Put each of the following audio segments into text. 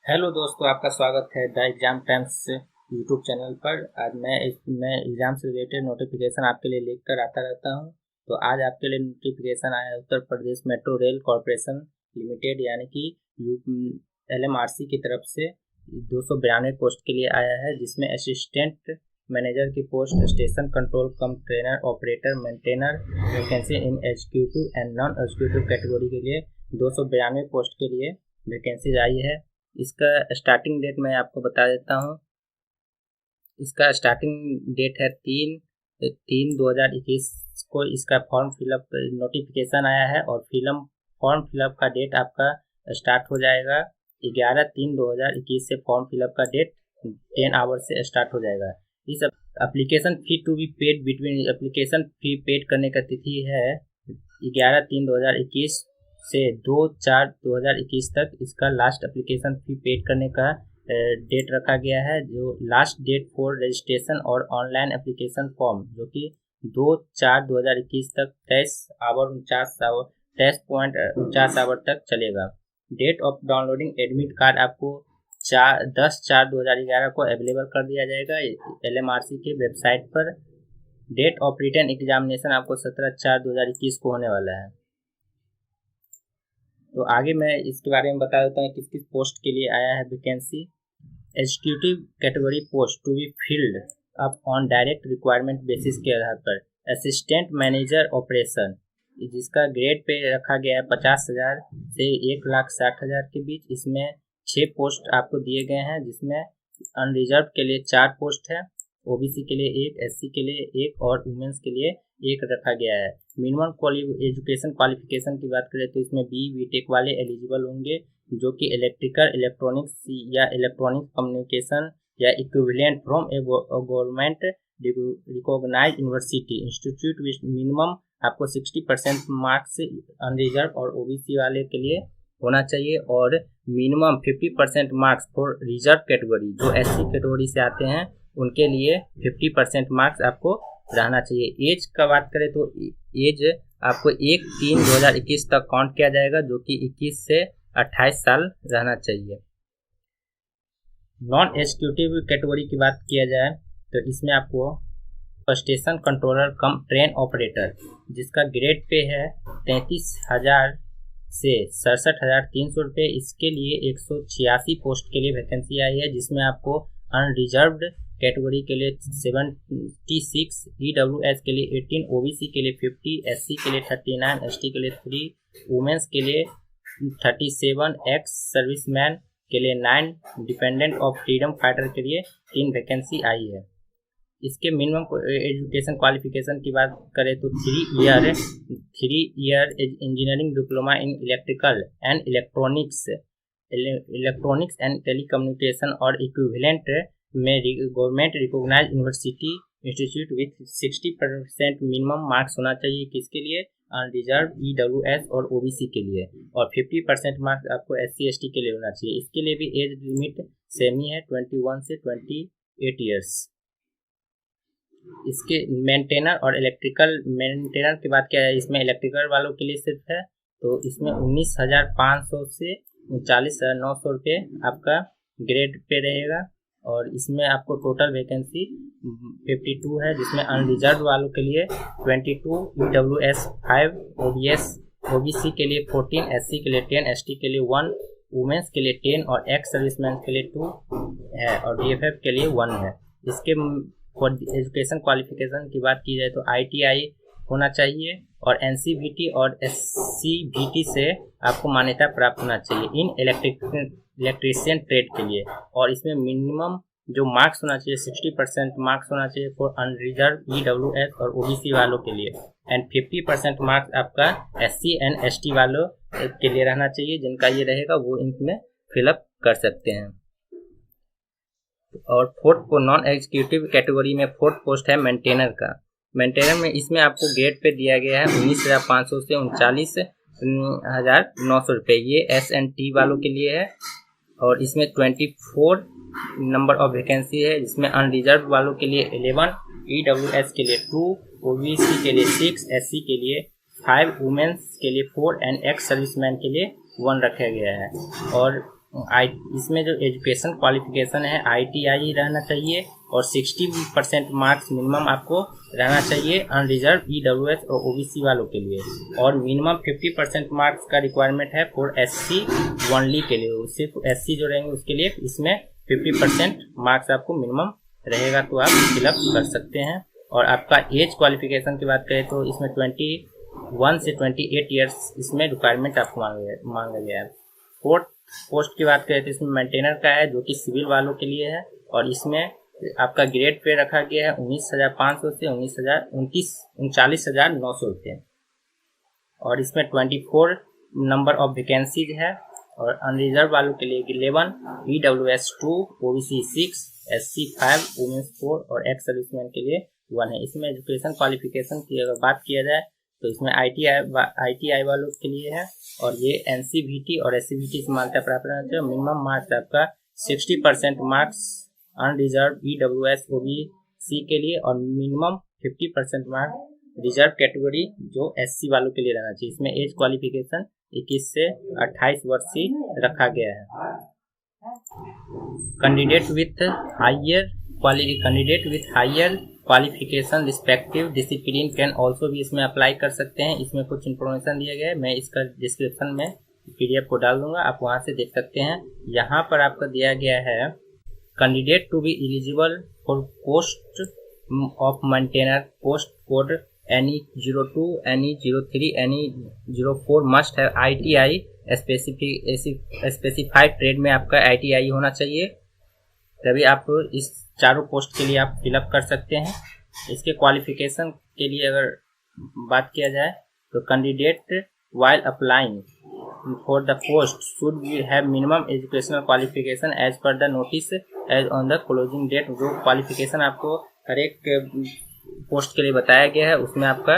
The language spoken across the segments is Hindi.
हेलो दोस्तों, आपका स्वागत है the exam times YouTube channel पर। आज मैं एग्जाम से रिलेटेड नोटिफिकेशन आपके लिए लेकर आता रहता हूं। तो आज आपके लिए नोटिफिकेशन आया है Uttar Pradesh metro rail corporation limited यानी कि LMRC की तरफ से 292 पोस्ट के लिए आया है, जिसमें असिस्टेंट मैनेजर की post, station control come trainer operator maintainer vacancy in executive and non executive category के लिए 292 पोस्ट के लिए वैकेंसीज आई है। इसका स्टार्टिंग डेट मैं आपको बता देता हूँ। इसका स्टार्टिंग डेट है 3/3/2021 को इसका फॉर्म फिलअप नोटिफिकेशन आया है और फॉर्म फिलअप का डेट आपका स्टार्ट हो जाएगा 11/3/2021 से। फॉर्म फिलअप का डेट 10 आवर से स्टार्ट हो जाएगा। इस application fee to be paid between application fee paid करने का तिथि है 11/3/2021 से 2/4/2021 तक। इसका लास्ट एप्लीकेशन फी पेड करने का डेट रखा गया है, जो लास्ट डेट फॉर रजिस्ट्रेशन और ऑनलाइन एप्लीकेशन फॉर्म, जो कि 2/4/2021 तक 23:49 आवर तक चलेगा। Date of downloading admit card आपको 10/4/2011 को अवेलेबल कर दिया जाएगा LMRC के वेबसाइट पर। डेट ऑफ रिटन एग्जामिनेशन आपको 17/4/2021 को होने वाला है। तो आगे मैं इसके बारे में बता देता हूँ किस किस पोस्ट के लिए आया है vacancy. Executive category post to be filled up on direct requirement basis के आधार पर। असिस्टेंट मैनेजर ऑपरेशन, जिसका ग्रेड पे रखा गया है 50,000 से 1,60,000 के बीच। इसमें 6 पोस्ट आपको दिए गए हैं, जिसमें अनरिजर्व के लिए 4 पोस्ट है, OBC के लिए 1, SC के लिए 1 और वुमेन्स के लिए 1 रखा गया है। मिनिमम एजुकेशन क्वालिफिकेशन की बात करें तो इसमें BTech वाले एलिजिबल होंगे, जो कि इलेक्ट्रिकल, इलेक्ट्रॉनिक्स या इलेक्ट्रॉनिक कम्युनिकेशन या equivalent from a government recognised university institute with minimum आपको 60% मार्क्स अनरिजर्व और OBC वाले के लिए होना चाहिए, और minimum 50% marks for reserve category, जो SC कैटेगरी से आते हैं उनके लिए 50% मार्क्स आपको रहना चाहिए। एज का बात करें तो एज आपको 1/3/2021 तक काउंट किया जाएगा, जो कि 21 से 28 साल रहना चाहिए। नॉन एग्जीक्यूटिव कैटेगरी की बात किया जाए तो इसमें आपको station controller cum train operator, जिसका ग्रेड पे है 33,000 से 67,300 रुपये। इसके लिए 186 पोस्ट के लिए वैकेंसी आई है, जिसमें आपको अनरिजर्व्ड कैटेगरी के लिए 76, EWS के लिए 18, OBC के लिए 50, SC के लिए 39, ST के लिए 3, वुमेन्स के लिए 37, एक्स सर्विसमैन के लिए 9, डिपेंडेंट ऑफ फ्रीडम फाइटर के लिए 3 वैकेंसी आई है। इसके मिनिमम एजुकेशन क्वालिफिकेशन की बात करें तो 3 year engineering diploma in electrical and electronics and telecommunication और इक्विवेलेंट में government recognised university institute with 60% minimum marks होना चाहिए। किसके लिए? अनरिजर्व, EWS और OBC के लिए, और 50% मार्क्स आपको SC ST के लिए होना चाहिए। इसके लिए भी एज लिमिट सेम ही है, 21 से 28 ईयर्स। इसके मेंटेनर और इलेक्ट्रिकल मेंटेनर की बात किया जाए, इसमें इलेक्ट्रिकल वालों के लिए सिर्फ है, तो इसमें 19,500 से 39,900 रुपये आपका ग्रेड पे रहेगा, और इसमें आपको टोटल वैकेंसी 52 है, जिसमें अनरिजर्व वालों के लिए 22, EWS 5, OBC के लिए 14, SC के लिए 10, ST के लिए 1, वुमेन्स के लिए 10 और एक्स सर्विसमैन के लिए 2 है, और DFF के लिए 1 है। इसके एजुकेशन क्वालिफिकेशन की बात की जाए तो ITI होना चाहिए, और NCVT और SCVT से आपको मान्यता प्राप्त होना चाहिए इन इलेक्ट्रीशियन ट्रेड के लिए, और इसमें मिनिमम जो मार्क्स होना चाहिए 60% मार्क्स होना चाहिए फॉर अनरिजर्व, EWS और OBC वालों के लिए, एंड 50% मार्क्स आपका SC एंड ST वालों के लिए रहना चाहिए। जिनका ये रहेगा वो इनमें फिलअप कर सकते हैं। और फोर्थ को नॉन एग्जीक्यूटिव कैटेगरी में फोर्थ पोस्ट है मेंटेनर का। मेंटेनर में इसमें आपको ग्रेड पे दिया गया है 19,500 से 39,900 रुपये। ये SNT वालों के लिए है, और इसमें 24 नंबर ऑफ वैकेंसी है, जिसमें अनरिजर्व वालों के लिए 11, EWS के लिए 2, OBC के लिए 6, SC के लिए 5, वुमेन्स के लिए 4 एंड एक्स सर्विसमैन के लिए 1 रखा गया है। और इसमें जो एजुकेशन क्वालिफिकेशन है ITI रहना चाहिए और 60% मार्क्स मिनिमम आपको रहना चाहिए अनरिजर्व EWS और OBC वालों के लिए, और मिनिमम 50% मार्क्स का रिक्वायरमेंट है फॉर SC ओनली के लिए। सिर्फ SC जो रहेंगे उसके लिए इसमें 50% मार्क्स आपको मिनिमम रहेगा, तो आप फिलअप कर सकते हैं। और आपका एज क्वालिफिकेशन की बात करें तो इसमें 21 से 28 ईयर्स इसमें रिक्वायरमेंट आपको मांगा गया है। फोर्थ पोस्ट की बात करें तो इसमें मेंटेनर का है जो कि सिविल वालों के लिए है, और इसमें आपका ग्रेड पे रखा गया है 19,500 से 39,900 रुपये, और इसमें 24 नंबर ऑफ वैकेंसीज है। और अनरिजर्व वालों के लिए 11, EWS 2, OBC 6, SC 5, वुमेन्स 4 और एक्स सर्विसमैन के लिए 1 है। इसमें एजुकेशन क्वालिफिकेशन की अगर बात किया जाए तो इसमें ITI वालों के लिए है, और ये NCVT और SCVT से मान्यता प्राप्त रहना चाहिए। मिनिमम मार्क्स आपका 60% मार्क्स अनरिजर्व EWS OBC के लिए, और मिनिमम 50% मार्क्स रिजर्व कैटेगरी जो SC वालों के लिए रहना चाहिए। इसमें एज क्वालिफिकेशन 21 से 28 वर्ष ही रखा गया है। Candidate with higher qualification respective discipline can also भी इसमें अप्लाई कर सकते हैं। इसमें कुछ इन्फॉर्मेशन दिया गया है, मैं इसका डिस्क्रिप्शन में PDF को डाल दूंगा, आप वहां से देख सकते हैं। यहाँ पर आपका दिया गया है candidate to be eligible for post of maintainer post code NE 02, NE 03, NE 04 must है ITI स्पेसिफाइड ट्रेड में आपका ITI होना चाहिए, तभी आप इस चारों पोस्ट के लिए आप फिलअप कर सकते हैं। इसके क्वालिफिकेशन के लिए अगर बात किया जाए तो candidate while applying for the post should have minimum educational qualification as per the notice as on the closing date. जो क्वालिफिकेशन आपको हर एक पोस्ट के लिए बताया गया है उसमें आपका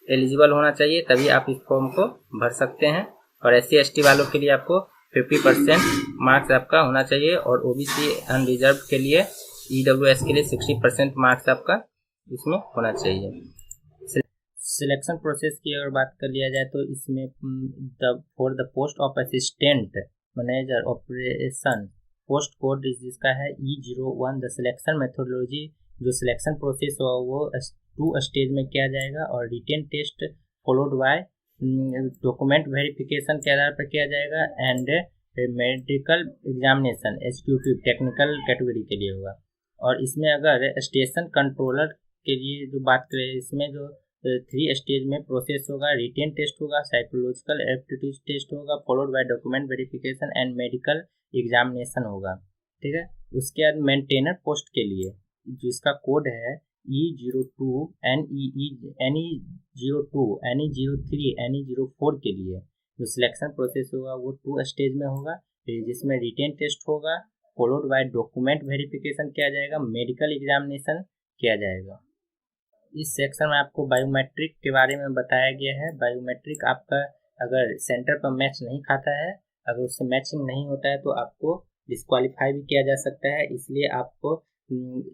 एलिजिबल होना चाहिए, तभी आप इस फॉर्म को भर सकते हैं। और SC ST वालों के लिए आपको 50% मार्क्स आपका होना चाहिए, और OBC अनरिजर्व के लिए EWS के लिए 60% मार्क्स आपका इसमें होना चाहिए। सिलेक्शन प्रोसेस की अगर बात कर लिया जाए तो इसमें for the post of assistant manager operation post code जिसका है E01। द सिलेक्शन मेथोडोलॉजी जो सिलेक्शन प्रोसेस होगा वो 2 स्टेज में किया जाएगा, और written test followed by document verification के आधार पर किया जाएगा, and medical examination executive technical category के लिए होगा। और इसमें अगर स्टेशन कंट्रोलर के लिए जो बात करें, इसमें जो 3 स्टेज में प्रोसेस होगा, रिटेन टेस्ट होगा, साइकोलॉजिकल एप्टीट्यूड टेस्ट होगा, followed by document verification and medical examination होगा, ठीक है। उसके बाद मेंटेनर पोस्ट के लिए जिसका कोड है E02, NE02, NE03, NE04 के लिए जो सिलेक्शन प्रोसेस होगा वो 2 स्टेज में होगा, जिसमें रिटेन टेस्ट होगा, फॉलोड बाय डॉक्यूमेंट वेरिफिकेशन किया जाएगा, मेडिकल एग्जामिनेशन किया जाएगा। इस सेक्शन में आपको बायोमेट्रिक के बारे में बताया गया है। बायोमेट्रिक आपका अगर सेंटर पर मैच नहीं खाता है, अगर उससे मैचिंग नहीं होता है तो आपको डिस्क्वालीफाई भी किया जा सकता है, इसलिए आपको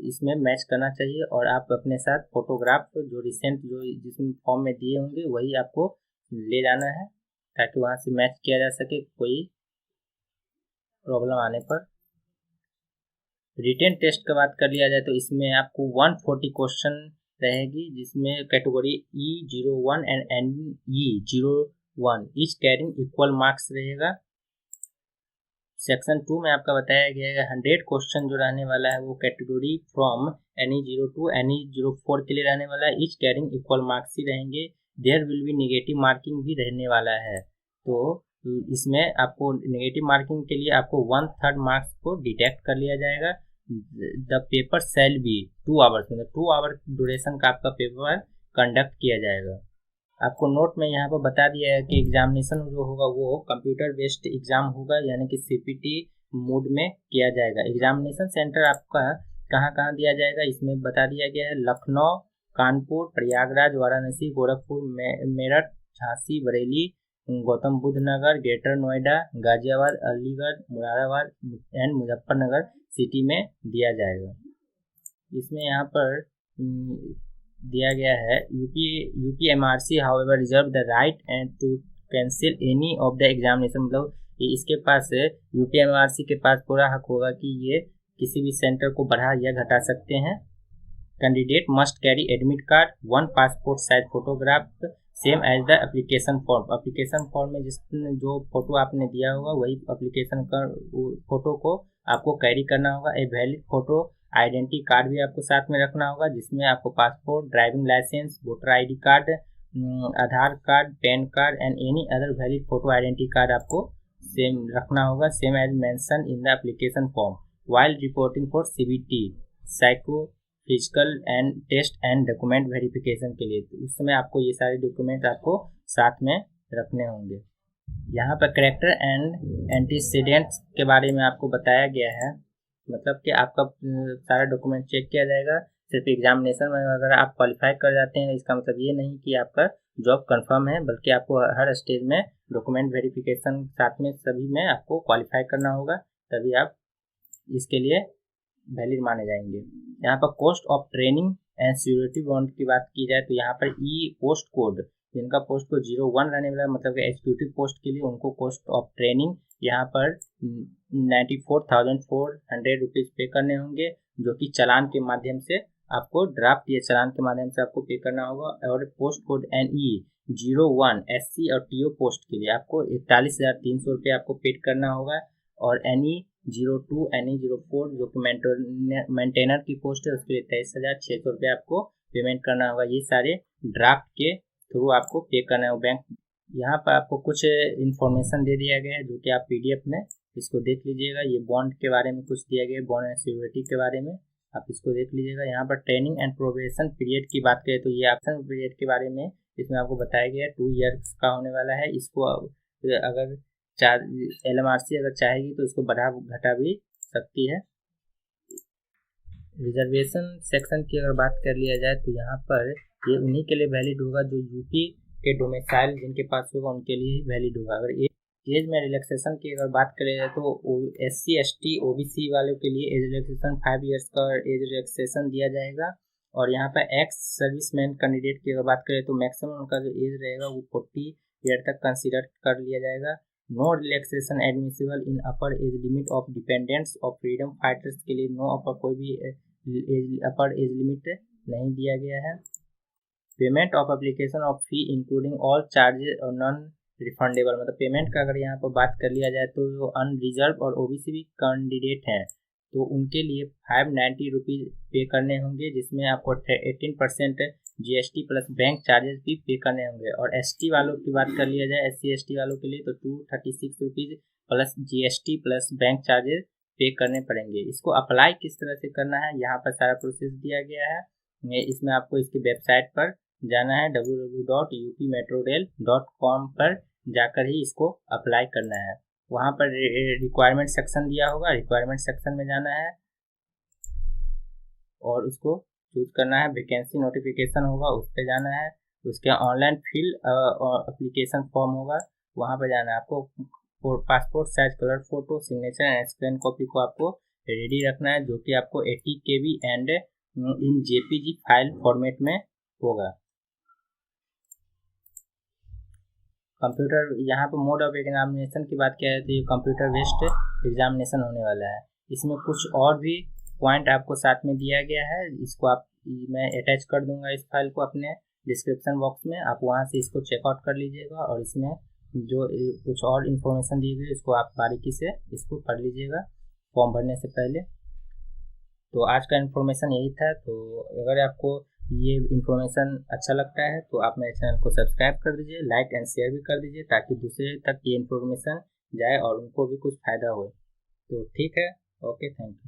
इसमें मैच करना चाहिए। और आप अपने साथ फोटोग्राफ जो रिसेंट जो जिसमें फॉर्म में दिए होंगे वही आपको ले जाना है, ताकि वहां से मैच किया जा सके कोई प्रॉब्लम आने पर। रिटेन टेस्ट की बात कर लिया जाए तो इसमें आपको 140 क्वेश्चन रहेगी, जिसमें category E01 and NE01 each carrying equal marks रहेगा। सेक्शन 2 में आपका बताया गया है 100 क्वेश्चन जो रहने वाला है वो कैटेगरी फ्रॉम NE02 NE04 के लिए रहने वाला है, ईच कैरिंग इक्वल मार्क्स ही रहेंगे। There will be negative marking भी रहने वाला है, तो इसमें आपको नेगेटिव मार्किंग के लिए आपको 1/3 मार्क्स को डिडक्ट कर लिया जाएगा। The paper shall be 2 hours, मतलब 2 आवर ड्यूरेशन का आपका पेपर कंडक्ट किया जाएगा। आपको नोट में यहाँ पर बता दिया है कि एग्जामिनेशन जो होगा वो कंप्यूटर बेस्ड एग्जाम होगा, यानी कि CPT मोड में किया जाएगा। एग्जामिनेशन सेंटर आपका कहाँ कहाँ दिया जाएगा इसमें बता दिया गया है। Lucknow, Kanpur, Prayagraj, Varanasi, Gorakhpur, Meerut, Jhansi, Bareilly, Gautam Buddh Nagar, Greater Noida, Ghaziabad, Aligarh, Moradabad and Muzaffarnagar city में दिया जाएगा। इसमें यहाँ पर दिया गया है UPMRC however reserve the right and to cancel any of the examination, मतलब कि इसके पास यूपीएमआरसी के पास पूरा हक होगा कि ये किसी भी सेंटर को बढ़ा या घटा सकते हैं। Candidate must carry admit card, 1 passport size photograph same as the application form. Application form में जो फोटो आपने दिया होगा वही एप्लीकेशन का फोटो को आपको कैरी करना होगा। A valid photo identity card भी आपको साथ में रखना होगा, जिसमें आपको passport, driving licence, voter ID card, Aadhaar card, PAN card and any other valid photo identity card आपको सेम रखना होगा, same as mention in the application form. While reporting for CBT psycho physical and test and document verification के लिए, तो उस समय आपको ये सारे डॉक्यूमेंट आपको साथ में रखने होंगे। यहाँ पर कैरेक्टर एंड एंटीसीडेंट्स के बारे में आपको बताया गया है, मतलब कि आपका सारा डॉक्यूमेंट चेक किया जाएगा। सिर्फ एग्जामिनेशन में अगर आप क्वालिफाई कर जाते हैं इसका मतलब ये नहीं कि आपका जॉब कंफर्म है, बल्कि आपको हर स्टेज में डॉक्यूमेंट वेरिफिकेशन साथ में सभी में आपको क्वालिफाई करना होगा, तभी आप इसके लिए वैलिड माने जाएंगे। यहाँ पर cost of training and security bond की बात की जाए तो यहाँ पर पोस्ट कोड, जिनका पोस्ट कोड 01 रहने वाला है, मतलब कि एग्जीक्यूटिव पोस्ट के लिए उनको कॉस्ट ऑफ ट्रेनिंग यहाँ पर 94,400 रुपीज़ पे करने होंगे, जो कि चालान के माध्यम से आपको ड्राफ्ट या चालान के माध्यम से आपको पे करना होगा। और पोस्ट कोड NE01 SC और TO पोस्ट के लिए आपको 41,300 रुपये आपको पे करना होगा। और NE02 NE04 जो कि मेंटेनर की पोस्ट है उसके लिए 23,600 रुपये आपको पेमेंट करना होगा। ये सारे ड्राफ्ट के थ्रू आपको पे करना होगा। बैंक यहाँ पर आपको कुछ इन्फॉर्मेशन दे दिया गया है जो कि आप PDF में इसको देख लीजिएगा। ये बॉन्ड के बारे में कुछ दिया गया है, बॉन्ड एंड सिक्योरिटी के बारे में आप इसको देख लीजिएगा। यहाँ पर ट्रेनिंग एंड प्रोबेशन पीरियड की बात करें तो ये ऑप्शन पीरियड के बारे में इसमें आपको बताया गया है 2 ईयर्स का होने वाला है। इसको अगर LMRC अगर चाहेगी तो इसको बढ़ा घटा भी सकती है। रिजर्वेशन सेक्शन की अगर बात कर लिया जाए तो यहाँ पर ये उन्हीं के लिए वैलिड होगा जो यूपी के डोमिसाइल जिनके पास होगा उनके लिए ही वैलिड होगा। अगर एज में रिलैक्सेशन की अगर बात करें जाए तो SC ST OBC वालों के लिए एज रिलैक्सेशन 5 ईयर्स का एज रिलैक्सेशन दिया जाएगा। और यहाँ पर एक्स सर्विसमैन कैंडिडेट की अगर बात करें तो मैक्सिमम उनका जो एज रहेगा वो 40 ईयर तक कंसिडर कर लिया जाएगा। No relaxation admissible in upper age limit of dependents of freedom fighters के लिए नो अपर कोई भी अपर एज लिमिट नहीं दिया गया है। Payment of application of fee including all charges और नॉन रिफंडेबल, मतलब पेमेंट का अगर यहाँ पर बात कर लिया जाए तो जो अनरिजर्व और OBC भी कैंडिडेट हैं तो उनके लिए 590 रुपीज़ पे करने होंगे, जिसमें आपको 18% GST प्लस बैंक चार्जेस भी पे करने होंगे। और ST वालों की बात कर लिया जाए SC ST वालों के लिए तो 236 rupees plus GST plus bank charges पे करने पड़ेंगे। इसको अप्लाई किस तरह से करना है यहाँ पर सारा प्रोसेस दिया गया है। इसमें आपको इसकी वेबसाइट पर जाना है www.upmetrorail.com पर जाकर ही इसको अप्लाई करना है। वहाँ पर रिक्वायरमेंट सेक्शन दिया होगा, रिक्वायरमेंट सेक्शन में जाना है और उसको चूज करना है। वैकेंसी नोटिफिकेशन होगा उस पर जाना है, उसके ऑनलाइन फिल एप्लीकेशन फॉर्म होगा वहाँ पर जाना है। आपको passport size colour photo, signature and scan copy को आपको रेडी रखना है, जो कि आपको 80 KB and in JPG file format में होगा। कंप्यूटर यहाँ पर मोड ऑफ एग्जामिनेशन की बात किया जाए तो ये कंप्यूटर बेस्ड एग्जामिनेशन होने वाला है। इसमें कुछ और भी पॉइंट आपको साथ में दिया गया है, इसको मैं अटैच कर दूंगा इस फाइल को अपने डिस्क्रिप्शन बॉक्स में, आप वहाँ से इसको चेकआउट कर लीजिएगा और इसमें जो कुछ और इन्फॉर्मेशन दी गई इसको आप बारीकी से इसको पढ़ लीजिएगा फॉर्म भरने से पहले। तो आज का इन्फॉर्मेशन यही था। तो अगर आपको ये इन्फॉर्मेशन अच्छा लगता है तो आप मेरे चैनल को सब्सक्राइब कर दीजिए, लाइक एंड शेयर भी कर दीजिए ताकि दूसरे तक ये इन्फॉर्मेशन जाए और उनको भी कुछ फ़ायदा हो। तो ठीक है, ओके, थैंक यू।